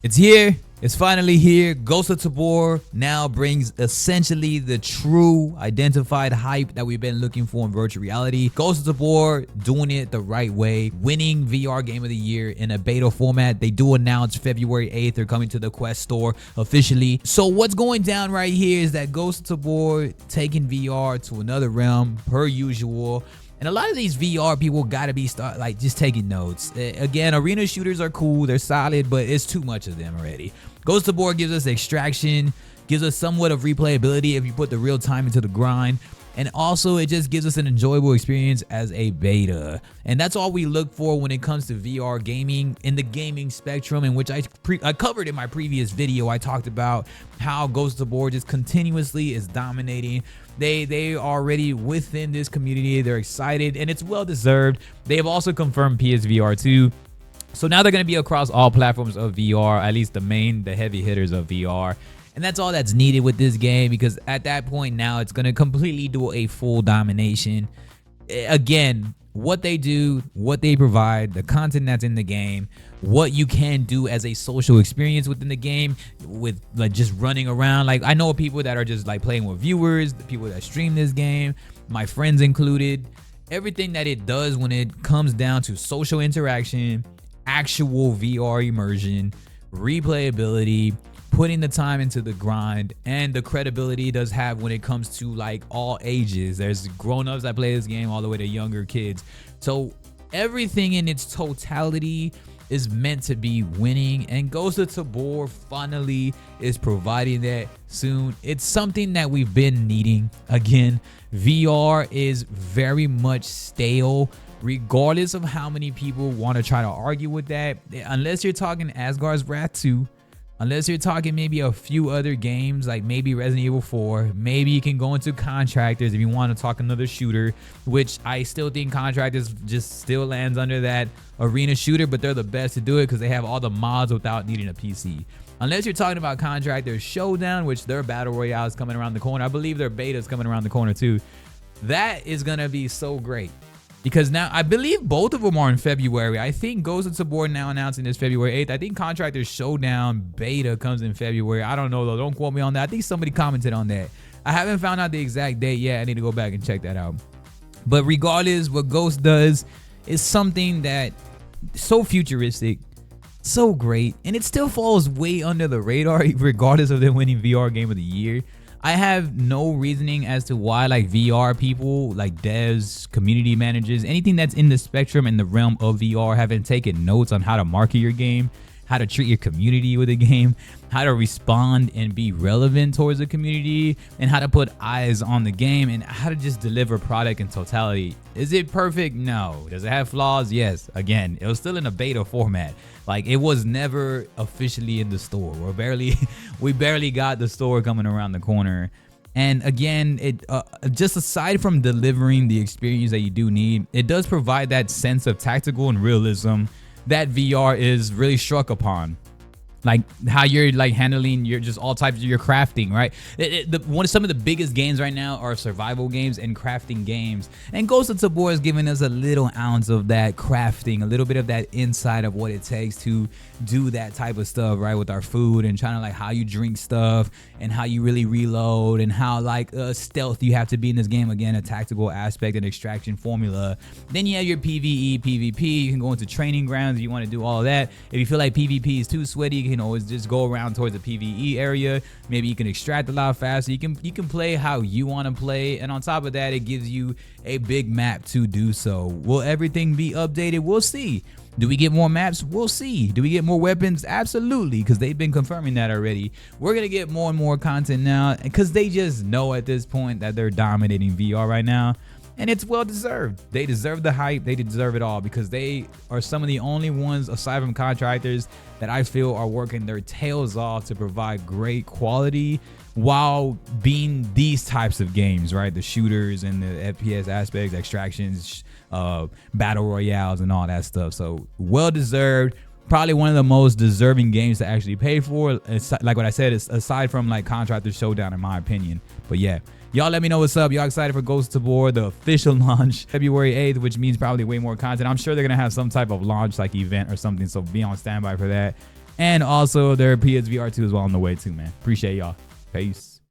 It's here. It's finally here. Ghost of Tabor now brings essentially the true identified hype that we've been looking for in virtual reality. Ghost of Tabor doing it the right way, winning VR Game of the Year in a beta format. They do announce February 8th they're coming to the Quest store officially. So what's going down right here is that Ghost of Tabor taking VR to another realm per usual. And a lot of these VR people gotta be just taking notes. Again, arena shooters are cool, they're solid, but it's too much of them already. Ghost of Tabor gives us extraction, gives us somewhat of replayability if you put the real time into the grind. And also, it just gives us an enjoyable experience as a beta. And that's all we look for when it comes to VR gaming in the gaming spectrum, in which I covered in my previous video. I talked about how Ghost of Tabor just continuously is dominating. They are already within this community. They're excited, and it's well deserved. They have also confirmed PSVR 2. So now they're going to be across all platforms of VR, at least the heavy hitters of VR. And that's all that's needed with this game, because at that point now it's going to completely do a full domination. Again, what they do, what they provide, the content that's in the game, what you can do as a social experience within the game with like just running around. Like, I know people that are just like playing with viewers, the people that stream this game, my friends included. Everything that it does when it comes down to social interaction, actual VR immersion, replayability, putting the time into the grind, and the credibility it does have when it comes to like all ages. There's grown-ups that play this game all the way to younger kids. So everything in its totality is meant to be winning, and Ghost of Tabor finally is providing that soon. It's something that we've been needing. Again, VR is very much stale, regardless of how many people want to try to argue with that. Unless you're talking Asgard's Wrath 2, unless you're talking maybe a few other games like maybe Resident Evil 4, maybe you can go into Contractors if you want to talk another shooter, which I still think Contractors just still lands under that arena shooter, but they're the best to do it because they have all the mods without needing a PC. Unless you're talking about Contractors Showdown, which their Battle Royale is coming around the corner. I believe their beta is coming around the corner too. That is going to be so great. Because now, I believe both of them are in February. I think Ghost of Tabor now announcing this February 8th. I think Contractors Showdown beta comes in February. I don't know though. Don't quote me on that. I think somebody commented on that. I haven't found out the exact date yet. I need to go back and check that out. But regardless, what Ghost does is something that so futuristic, so great, and it still falls way under the radar regardless of them winning VR Game of the Year. I have no reasoning as to why like VR people, like devs, community managers, anything that's in the spectrum in the realm of VR haven't taken notes on how to market your game, how to treat your community with a game, how to respond and be relevant towards the community, and how to put eyes on the game, and how to just deliver product in totality. Is it perfect? No. Does it have flaws? Yes. Again, it was still in a beta format. Like, it was never officially in the store. We barely got the store coming around the corner. And again, it just aside from delivering the experience that you do need, it does provide that sense of tactical and realism that VR is really struck upon. Like how you're like handling your just all types of your crafting, right? Some of the biggest games right now are survival games and crafting games, and Ghost of Tabor is giving us a little ounce of that crafting, a little bit of that insight of what it takes to do that type of stuff, right? With our food, and trying to like how you drink stuff and how you really reload, and how like stealth you have to be in this game. Again, a tactical aspect and extraction formula. Then you have your PvE, PvP. You can go into training grounds if you want to do all of that. If you feel like PvP is too sweaty, you can always just go around towards the PvE area. Maybe you can extract a lot faster. You can play how you want to play, and on top of that, it gives you a big map to do so. Will everything be updated? We'll see. Do we get more maps? We'll see. Do we get more weapons? Absolutely, because they've been confirming that already. We're gonna get more and more content now, because they just know at this point that they're dominating VR right now. And it's well deserved. They deserve the hype. They deserve it all, because they are some of the only ones, aside from Contractors, that I feel are working their tails off to provide great quality while being these types of games, right? The shooters and the FPS aspects, extractions, battle royales, and all that stuff. So well deserved. Probably one of the most deserving games to actually pay for. It's like what I said, it's aside from like Contractors Showdown, in my opinion. But yeah, y'all let me know what's up. Y'all excited for Ghost of Tabor, the official launch February 8th, which means probably way more content. I'm sure they're gonna have some type of launch like event or something, so be on standby for that. And also their PSVR 2 is well on the way too, man. Appreciate y'all. Peace.